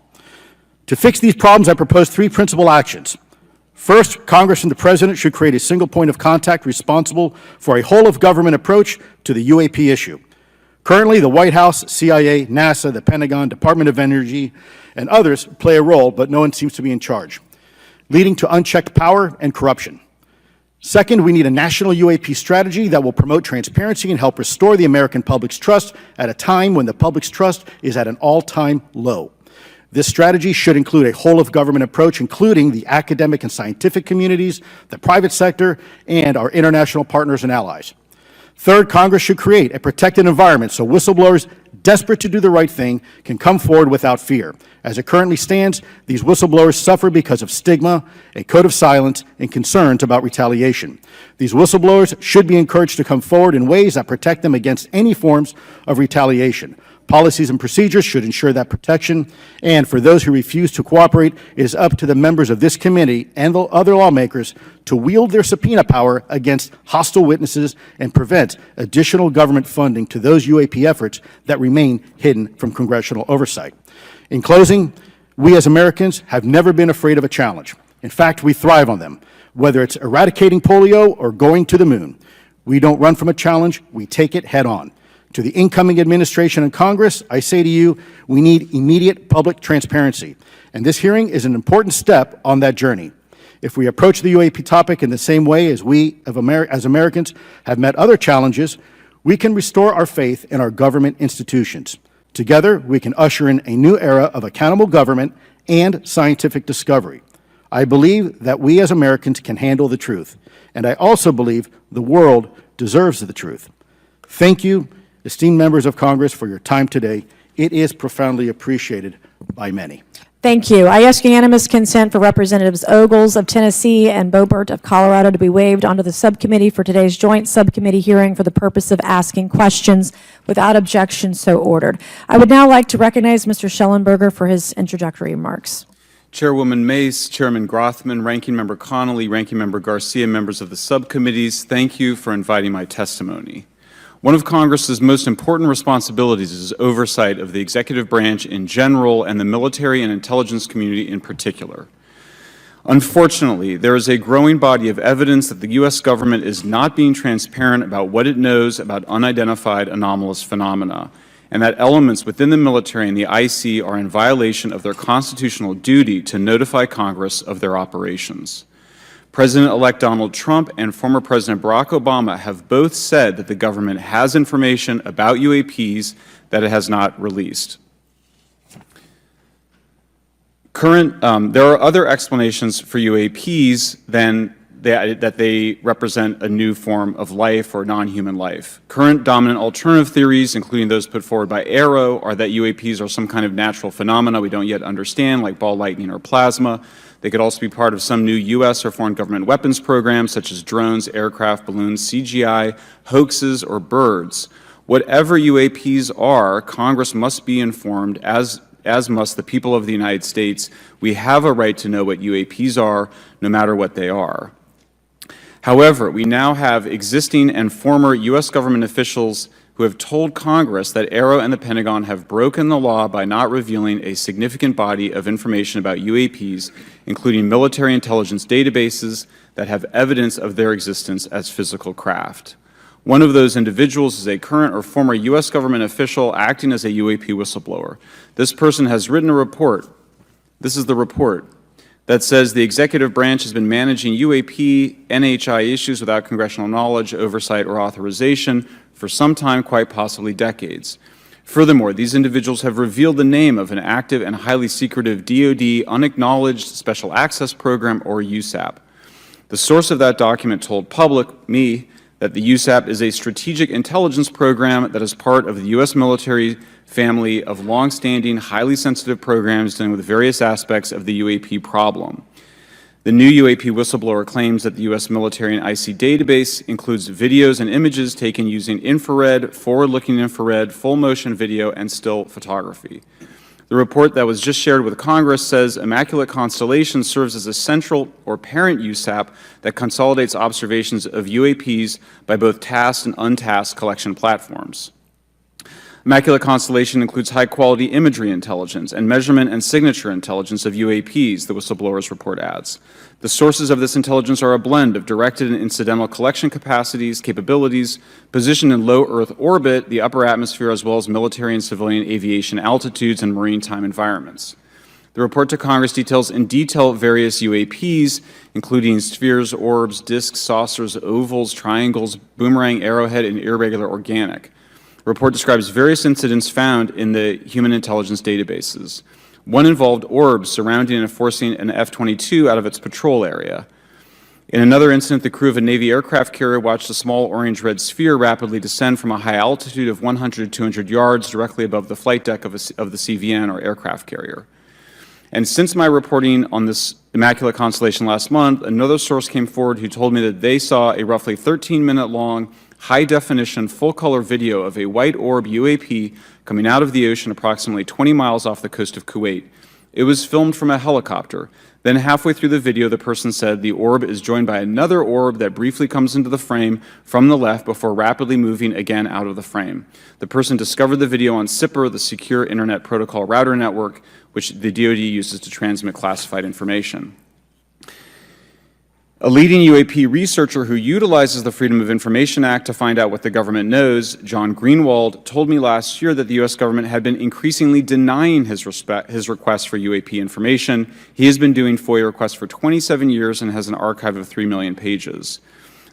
To fix these problems, I propose three principal actions. First, Congress and the President should create a single point of contact responsible for a whole-of-government approach to the UAP issue. Currently, the White House, CIA, NASA, the Pentagon, Department of Energy, and others play a role, but no one seems to be in charge, leading to unchecked power and corruption. Second, we need a national UAP strategy that will promote transparency and help restore the American public's trust at a time when the public's trust is at an all-time low. This strategy should include a whole-of-government approach, including the academic and scientific communities, the private sector, and our international partners and allies. Third, Congress should create a protected environment so whistleblowers desperate to do the right thing can come forward without fear. As it currently stands, these whistleblowers suffer because of stigma, a code of silence, and concerns about retaliation. These whistleblowers should be encouraged to come forward in ways that protect them against any forms of retaliation. Policies and procedures should ensure that protection, and for those who refuse to cooperate, it is up to the members of this committee and the other lawmakers to wield their subpoena power against hostile witnesses and prevent additional government funding to those UAP efforts that remain hidden from congressional oversight. In closing, we as Americans have never been afraid of a challenge. In fact, we thrive on them, whether it's eradicating polio or going to the moon. We don't run from a challenge, we take it head on. To the incoming administration and Congress, I say to you, we need immediate public transparency, and this hearing is an important step on that journey. If we approach the UAP topic in the same way as we, as Americans, have met other challenges, we can restore our faith in our government institutions. Together, we can usher in a new era of accountable government and scientific discovery. I believe that we as Americans can handle the truth, and I also believe the world deserves the truth. Thank you, esteemed members of Congress, for your time today. It is profoundly appreciated by many. Thank you. I ask unanimous consent for Representatives Ogles of Tennessee and Boebert of Colorado to be waived onto the subcommittee for today's joint subcommittee hearing for the purpose of asking questions. Without objection, so ordered. I would now like to recognize Mr. Shellenberger for his introductory remarks. Chairwoman Mace, Chairman Grothman, Ranking Member Connolly, Ranking Member Garcia, members of the subcommittees, thank you for inviting my testimony. One of Congress's most important responsibilities is oversight of the executive branch in general and the military and intelligence community in particular. Unfortunately, there is a growing body of evidence that the U.S. government is not being transparent about what it knows about unidentified anomalous phenomena, and that elements within the military and the IC are in violation of their constitutional duty to notify Congress of their operations. President-elect Donald Trump and former President Barack Obama have both said that the government has information about UAPs that it has not released. There are other explanations for UAPs than that they represent a new form of life or non-human life. Current dominant alternative theories, including those put forward by Arrow, are that UAPs are some kind of natural phenomena we don't yet understand, like ball lightning or plasma. They could also be part of some new U.S. or foreign government weapons programs, such as drones, aircraft, balloons, CGI, hoaxes, or birds. Whatever UAPs are, Congress must be informed, as must the people of the United States. We have a right to know what UAPs are, no matter what they are. However, we now have existing and former U.S. government officials who have told Congress that Arrow and the Pentagon have broken the law by not revealing a significant body of information about UAPs, including military intelligence databases that have evidence of their existence as physical craft. One of those individuals is a current or former U.S. government official acting as a UAP whistleblower. This person has written a report. This is the report that says the executive branch has been managing UAP, NHI issues without congressional knowledge, oversight, or authorization for some time, quite possibly decades. Furthermore, these individuals have revealed the name of an active and highly secretive DoD unacknowledged special access program, or USAP. The source of that document told me, that the USAP is a strategic intelligence program that is part of the U.S. military family of longstanding, highly sensitive programs dealing with various aspects of the UAP problem. The new UAP whistleblower claims that the U.S. military and IC database includes videos and images taken using infrared, forward-looking infrared, full-motion video, and still photography. The report that was just shared with Congress says Immaculate Constellation serves as a central or parent USAP that consolidates observations of UAPs by both tasked and untasked collection platforms. Immaculate Constellation includes high-quality imagery intelligence and measurement and signature intelligence of UAPs, the whistleblower's report adds. The sources of this intelligence are a blend of directed and incidental collection capabilities, positioned in low Earth orbit, the upper atmosphere, as well as military and civilian aviation altitudes and maritime environments. The report to Congress details in detail various UAPs, including spheres, orbs, disks, saucers, ovals, triangles, boomerang, arrowhead, and irregular organic. The report describes various incidents found in the human intelligence databases. One involved orbs surrounding and enforcing an F-22 out of its patrol area. In another incident, the crew of a Navy aircraft carrier watched a small orange-red sphere rapidly descend from a high altitude of 100 to 200 yards directly above the flight deck of the CVN, or aircraft carrier. And since my reporting on this Immaculate Constellation last month, another source came forward who told me that they saw a roughly 13-minute-long, high-definition, full-color video of a white orb UAP coming out of the ocean approximately 20 miles off the coast of Kuwait. It was filmed from a helicopter. Then halfway through the video, the person said the orb is joined by another orb that briefly comes into the frame from the left before rapidly moving again out of the frame. The person discovered the video on SIPR, the Secure Internet Protocol Router Network, which the DoD uses to transmit classified information. A leading UAP researcher who utilizes the Freedom of Information Act to find out what the government knows, John Greenwald, told me last year that the U.S. government had been increasingly denying his request for UAP information. He has been doing FOIA requests for 27 years and has an archive of 3 million pages.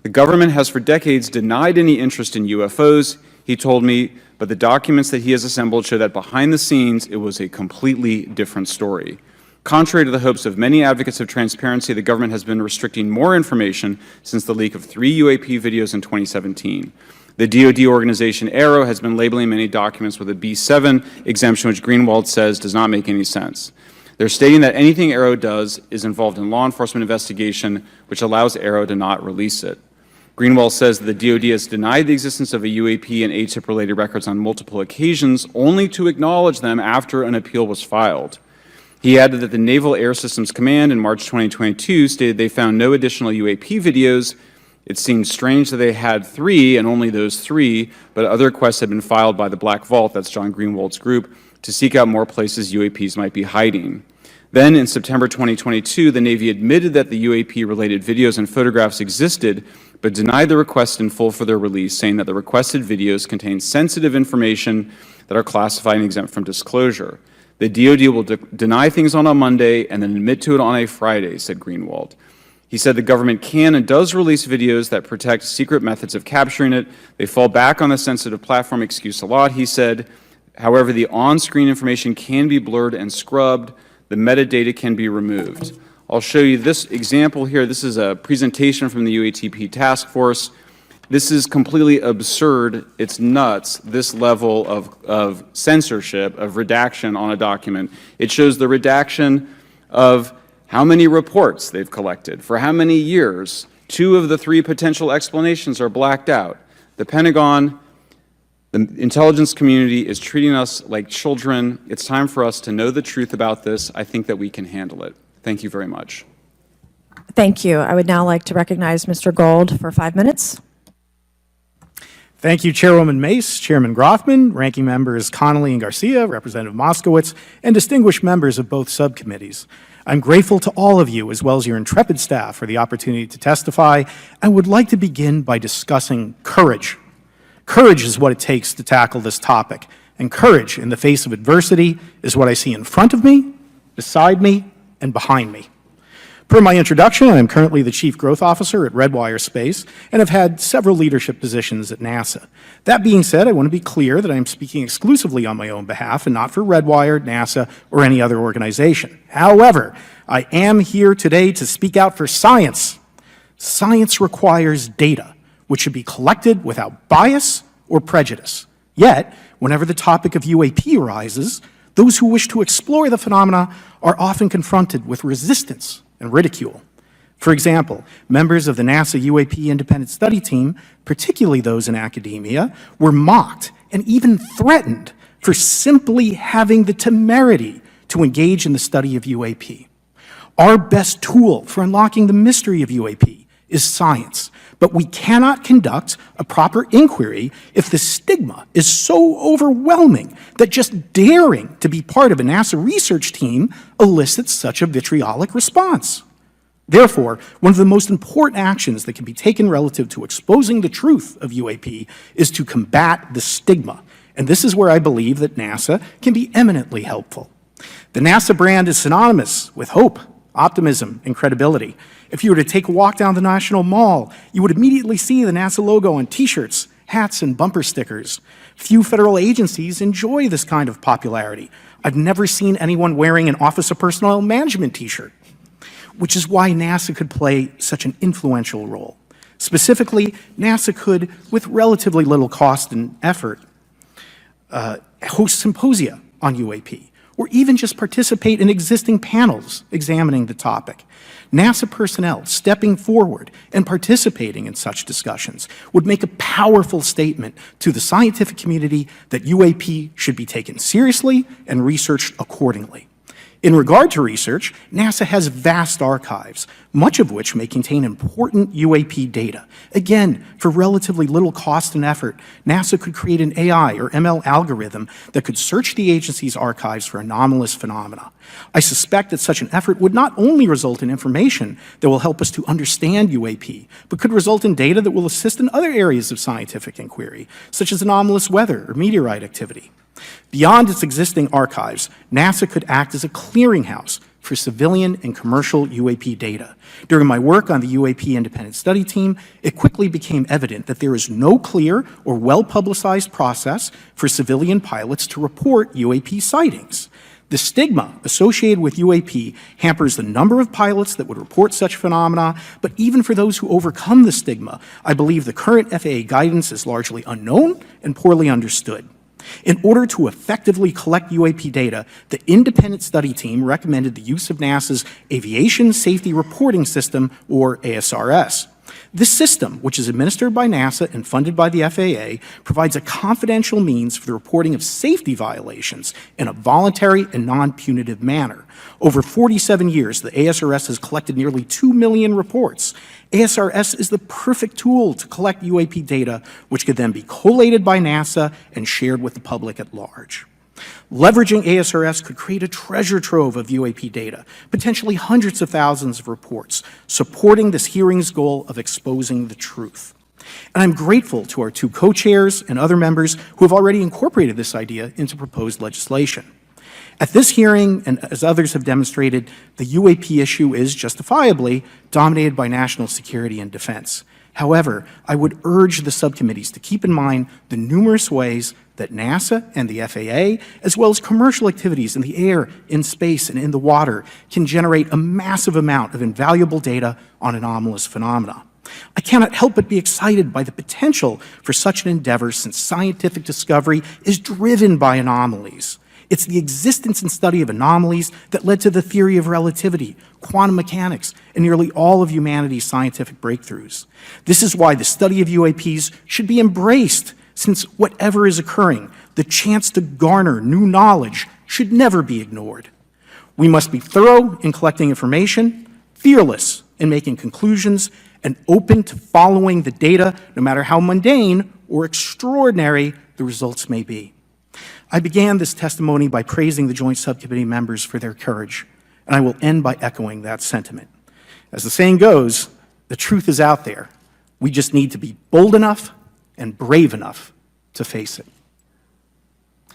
The government has for decades denied any interest in UFOs, he told me, but the documents that he has assembled show that behind the scenes it was a completely different story. Contrary to the hopes of many advocates of transparency, the government has been restricting more information since the leak of 3 UAP videos in 2017. The DoD organization Arrow has been labeling many documents with a B7 exemption, which Greenwald says does not make any sense. They're stating that anything Arrow does is involved in law enforcement investigation, which allows Arrow to not release it. Greenwald says that the DoD has denied the existence of a UAP and ATIP-related records on multiple occasions, only to acknowledge them after an appeal was filed. He added that the Naval Air Systems Command in March 2022 stated they found no additional UAP videos. It seemed strange that they had 3 and only those 3, but other requests had been filed by the Black Vault, that's John Greenwald's group, to seek out more places UAPs might be hiding. Then in September 2022, the Navy admitted that the UAP-related videos and photographs existed, but denied the request in full for their release, saying that the requested videos contain sensitive information that are classified and exempt from disclosure. The DoD will deny things on a Monday and then admit to it on a Friday, said Greenwald. He said the government can and does release videos that protect secret methods of capturing it. They fall back on the sensitive platform excuse a lot, he said. However, the on-screen information can be blurred and scrubbed. The metadata can be removed. I'll show you this example here. This is a presentation from the UATP task force. This is completely absurd. It's nuts, this level of censorship, of redaction on a document. It shows the redaction of how many reports they've collected, for how many years. 2 of the 3 potential explanations are blacked out. The Pentagon, the intelligence community is treating us like children. It's time for us to know the truth about this. I think that we can handle it. Thank you very much. Thank you. I would now like to recognize Mr. Gold for 5 minutes. Thank you, Chairwoman Mace, Chairman Grothman, Ranking Members Connolly and Garcia, Representative Moskowitz, and distinguished members of both subcommittees. I'm grateful to all of you, as well as your intrepid staff, for the opportunity to testify, and would like to begin by discussing courage. Courage is what it takes to tackle this topic, and courage in the face of adversity is what I see in front of me, beside me, and behind me. Per my introduction, I am currently the Chief Growth Officer at Redwire Space and have had several leadership positions at NASA. That being said, I want to be clear that I am speaking exclusively on my own behalf and not for Redwire, NASA, or any other organization. However, I am here today to speak out for science. Science requires data, which should be collected without bias or prejudice. Yet, whenever the topic of UAP arises, those who wish to explore the phenomena are often confronted with resistance and ridicule. For example, members of the NASA UAP Independent Study Team, particularly those in academia, were mocked and even threatened for simply having the temerity to engage in the study of UAP. Our best tool for unlocking the mystery of UAP is science, but we cannot conduct a proper inquiry if the stigma is so overwhelming that just daring to be part of a NASA research team elicits such a vitriolic response. Therefore, one of the most important actions that can be taken relative to exposing the truth of UAP is to combat the stigma, and this is where I believe that NASA can be eminently helpful. The NASA brand is synonymous with hope, optimism, and credibility. If you were to take a walk down the National Mall, you would immediately see the NASA logo on T-shirts, hats, and bumper stickers. Few federal agencies enjoy this kind of popularity. I've never seen anyone wearing an Office of Personnel Management T-shirt, which is why NASA could play such an influential role. Specifically, NASA could, with relatively little cost and effort, host symposia on UAP, or even just participate in existing panels examining the topic. NASA personnel stepping forward and participating in such discussions would make a powerful statement to the scientific community that UAP should be taken seriously and researched accordingly. In regard to research, NASA has vast archives, much of which may contain important UAP data. Again, for relatively little cost and effort, NASA could create an AI or ML algorithm that could search the agency's archives for anomalous phenomena. I suspect that such an effort would not only result in information that will help us to understand UAP, but could result in data that will assist in other areas of scientific inquiry, such as anomalous weather or meteorite activity. Beyond its existing archives, NASA could act as a clearinghouse for civilian and commercial UAP data. During my work on the UAP Independent Study Team, it quickly became evident that there is no clear or well-publicized process for civilian pilots to report UAP sightings. The stigma associated with UAP hampers the number of pilots that would report such phenomena, but even for those who overcome the stigma, I believe the current FAA guidance is largely unknown and poorly understood. In order to effectively collect UAP data, the independent study team recommended the use of NASA's Aviation Safety Reporting System, or ASRS. This system, which is administered by NASA and funded by the FAA, provides a confidential means for the reporting of safety violations in a voluntary and non-punitive manner. Over 47 years, the ASRS has collected nearly 2 million reports. ASRS is the perfect tool to collect UAP data, which could then be collated by NASA and shared with the public at large. Leveraging ASRS could create a treasure trove of UAP data, potentially hundreds of thousands of reports, supporting this hearing's goal of exposing the truth. And I'm grateful to our 2 co-chairs and other members who have already incorporated this idea into proposed legislation. At this hearing, and as others have demonstrated, the UAP issue is justifiably dominated by national security and defense. However, I would urge the subcommittees to keep in mind the numerous ways that NASA and the FAA, as well as commercial activities in the air, in space, and in the water, can generate a massive amount of invaluable data on anomalous phenomena. I cannot help but be excited by the potential for such an endeavor, since scientific discovery is driven by anomalies. It's the existence and study of anomalies that led to the theory of relativity, quantum mechanics, and nearly all of humanity's scientific breakthroughs. This is why the study of UAPs should be embraced, since whatever is occurring, the chance to garner new knowledge should never be ignored. We must be thorough in collecting information, fearless in making conclusions, and open to following the data, no matter how mundane or extraordinary the results may be. I began this testimony by praising the Joint Subcommittee members for their courage, and I will end by echoing that sentiment. As the saying goes, the truth is out there. We just need to be bold enough and brave enough to face it.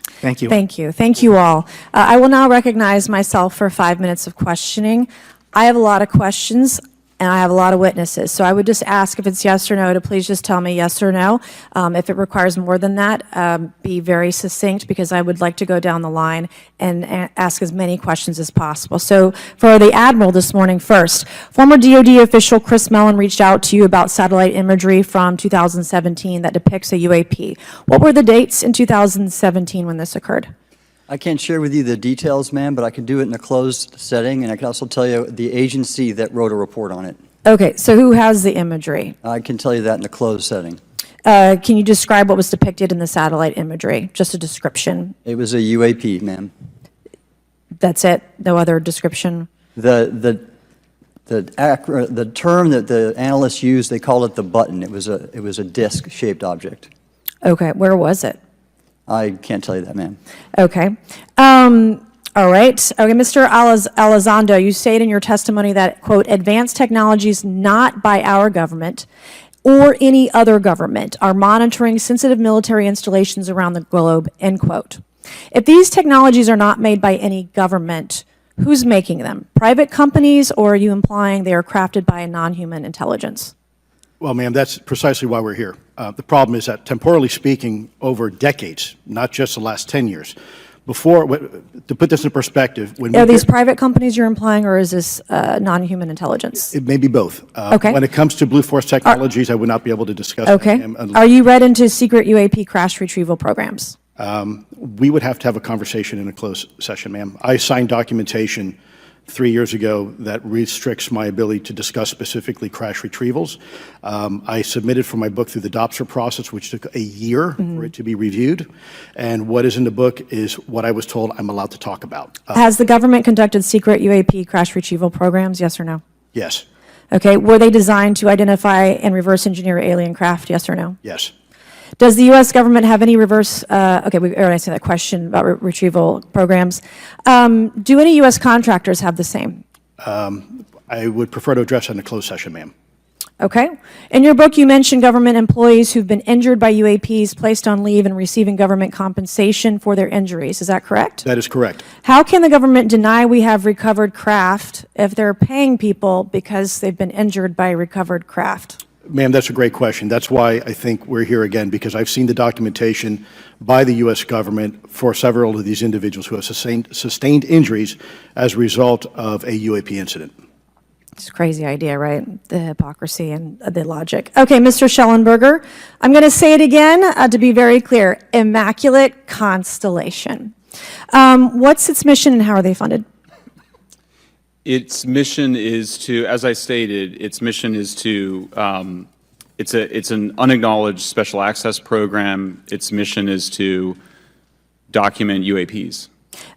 Thank you. Thank you. Thank you all. I will now recognize myself for 5 minutes of questioning. I have a lot of questions, and I have a lot of witnesses. So I would just ask, if it's yes or no, to please just tell me yes or no. If it requires more than that, be very succinct, because I would like to go down the line and ask as many questions as possible. So for the Admiral this morning first, former DoD official Chris Mellon reached out to you about satellite imagery from 2017 that depicts a UAP. What were the dates in 2017 when this occurred? I can't share with you the details, ma'am, but I can do it in a closed setting, and I can also tell you the agency that wrote a report on it. Okay, so who has the imagery? I can tell you that in a closed setting. Can you describe what was depicted in the satellite imagery? Just a description. It was a UAP, ma'am. That's it? No other description? The term that the analysts used, they called it the button. It was a disc-shaped object. Okay, where was it? I can't tell you that, ma'am. Okay. All right. Okay, Mr. Elizondo, you stated in your testimony that, quote, advanced technologies not by our government or any other government are monitoring sensitive military installations around the globe, end quote. If these technologies are not made by any government, who's making them? Private companies, or are you implying they are crafted by a non-human intelligence? Well, ma'am, that's precisely why we're here. The problem is that, temporally speaking, over decades, not just the last 10 years, to put this in perspective, when are these private companies you're implying, or is this non-human intelligence? It may be both. Okay. When it comes to Blue Force Technologies, I would not be able to discuss okay. that. Are you read into secret UAP crash retrieval programs? We would have to have a conversation in a closed session, ma'am. I signed documentation 3 years ago that restricts my ability to discuss specifically crash retrievals. I submitted for my book through the DOPSR process, which took a year for it to be reviewed. And what is in the book is what I was told I'm allowed to talk about. Has the government conducted secret UAP crash retrieval programs, yes or no? Yes. Okay, were they designed to identify and reverse engineer alien craft, yes or no? Yes. Does the U.S. government have any reverse, okay, we already answered that question about retrieval programs. Do any U.S. contractors have the same? I would prefer to address that in a closed session, ma'am. Okay. In your book, you mentioned government employees who've been injured by UAPs, placed on leave, and receiving government compensation for their injuries. Is that correct? That is correct. How can the government deny we have recovered craft if they're paying people because they've been injured by recovered craft? Ma'am, that's a great question. That's why I think we're here again, because I've seen the documentation by the U.S. government for several of these individuals who have sustained injuries as a result of a UAP incident. It's a crazy idea, right? The hypocrisy and the logic. Okay, Mr. Shellenberger, I'm going to say it again to be very clear. Immaculate Constellation. What's its mission and how are they funded? Its mission is to, as I stated, its mission is to, it's an unacknowledged special access program. Its mission is to document UAPs.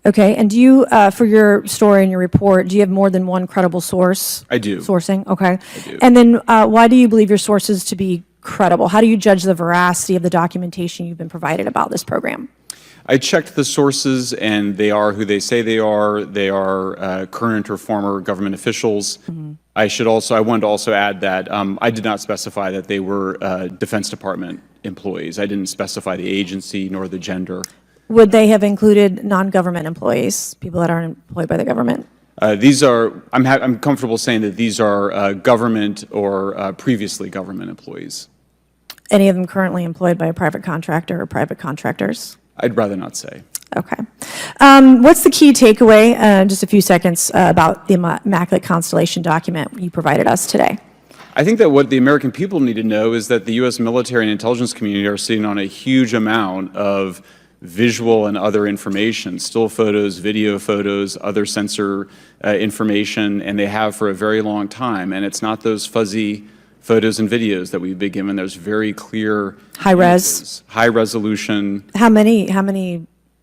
Okay, and do you, for your story and your report, do you have more than one credible source? I do. Sourcing, okay. I do. And then why do you believe your sources to be credible? How do you judge the veracity of the documentation you've been provided about this program? I checked the sources, and they are who they say they are. They are current or former government officials. Mm-hmm. I wanted to also add that I did not specify that they were Defense Department employees. I didn't specify the agency nor the gender. Would they have included non-government employees, people that aren't employed by the government? I'm comfortable saying that these are government or previously government employees. Any of them currently employed by a private contractor or private contractors? I'd rather not say. Okay. What's the key takeaway, just a few seconds, about the Immaculate Constellation document you provided us today? I think that what the American people need to know is that the U.S. military and intelligence community are sitting on a huge amount of visual and other information, still photos, video photos, other sensor information, and they have for a very long time. And it's not those fuzzy photos and videos that we've been given. There's very clear High-res? high resolution. How many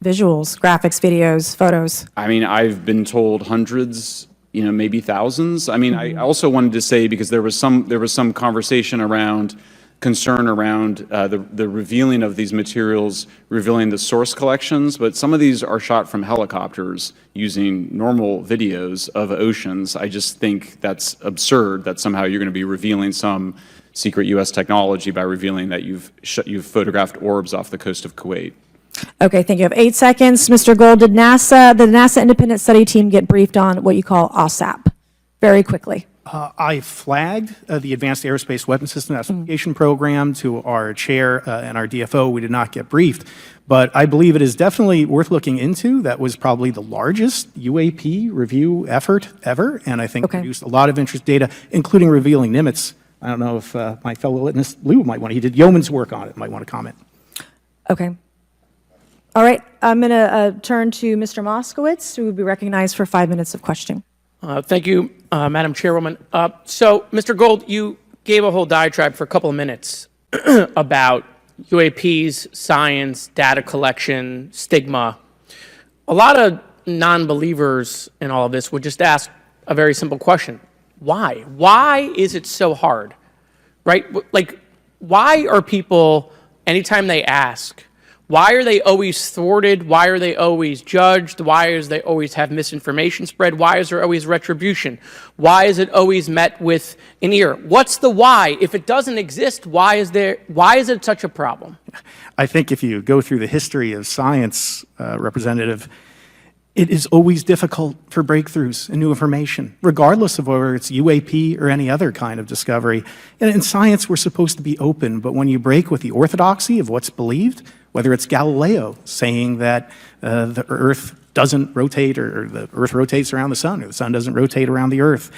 visuals, graphics, videos, photos? I mean, I've been told hundreds, maybe thousands. I mean, I also wanted to say, because there was some conversation around concern around the revealing of these materials, revealing the source collections, but some of these are shot from helicopters using normal videos of oceans. I just think that's absurd that somehow you're going to be revealing some secret U.S. technology by revealing that you've photographed orbs off the coast of Kuwait. Okay, thank you. I have 8 seconds. Mr. Gold, did the NASA Independent Study Team get briefed on what you call OSAP? Very quickly. I flagged the Advanced Aerospace Weapons System Investigation Program to our chair and our DFO. We did not get briefed, but I believe it is definitely worth looking into. That was probably the largest UAP review effort ever, and I think produced a lot of interest data, including revealing Nimitz. I don't know if my fellow witness Lou might want to, he did yeoman's work on it, might want to comment. Okay. All right, I'm going to turn to Mr. Moskowitz, who will be recognized for 5 minutes of questioning. Thank you, Madam Chairwoman. So, Mr. Gold, you gave a whole diatribe for a couple of minutes about UAPs, science, data collection, stigma. A lot of non-believers in all of this would just ask a very simple question. Why? Why is it so hard? Right? Like, why are people, anytime they ask, why are they always thwarted? Why are they always judged? Why is they always have misinformation spread? Why is there always retribution? Why is it always met with an ear? What's the why? If it doesn't exist, why is it such a problem? I think if you go through the history of science, Representative, it is always difficult for breakthroughs and new information, regardless of whether it's UAP or any other kind of discovery. And in science, we're supposed to be open, but when you break with the orthodoxy of what's believed, whether it's Galileo saying that the Earth doesn't rotate or the Earth rotates around the sun or the sun doesn't rotate around the Earth,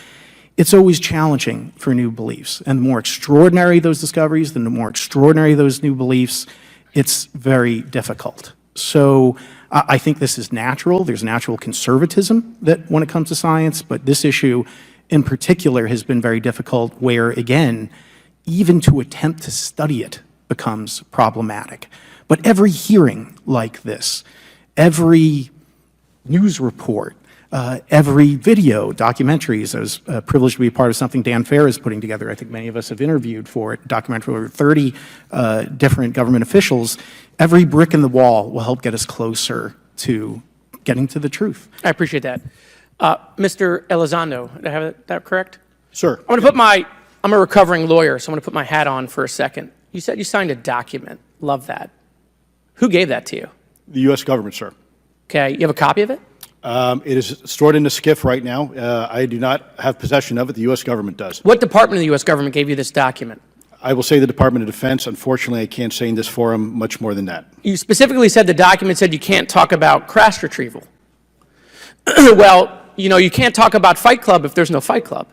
it's always challenging for new beliefs. And the more extraordinary those discoveries, the more extraordinary those new beliefs, it's very difficult. So I think this is natural. There's natural conservatism that when it comes to science, but this issue in particular has been very difficult where, again, even to attempt to study it becomes problematic. But every hearing like this, every news report, every video, documentaries, I was privileged to be a part of something Dan Fair is putting together. I think many of us have interviewed for it, documentary over 30 different government officials. Every brick in the wall will help get us closer to getting to the truth. I appreciate that. Mr. Elizondo, did I have that correct? Sir. I'm a recovering lawyer, so I'm going to put my hat on for a second. You said you signed a document. Love that. Who gave that to you? The U.S. government, sir. Okay, you have a copy of it? It is stored in a SCIF right now. I do not have possession of it. The U.S. government does. What department of the U.S. government gave you this document? I will say the Department of Defense. Unfortunately, I can't say in this forum much more than that. You specifically said the document said you can't talk about crash retrieval. Well, you can't talk about Fight Club if there's no Fight Club.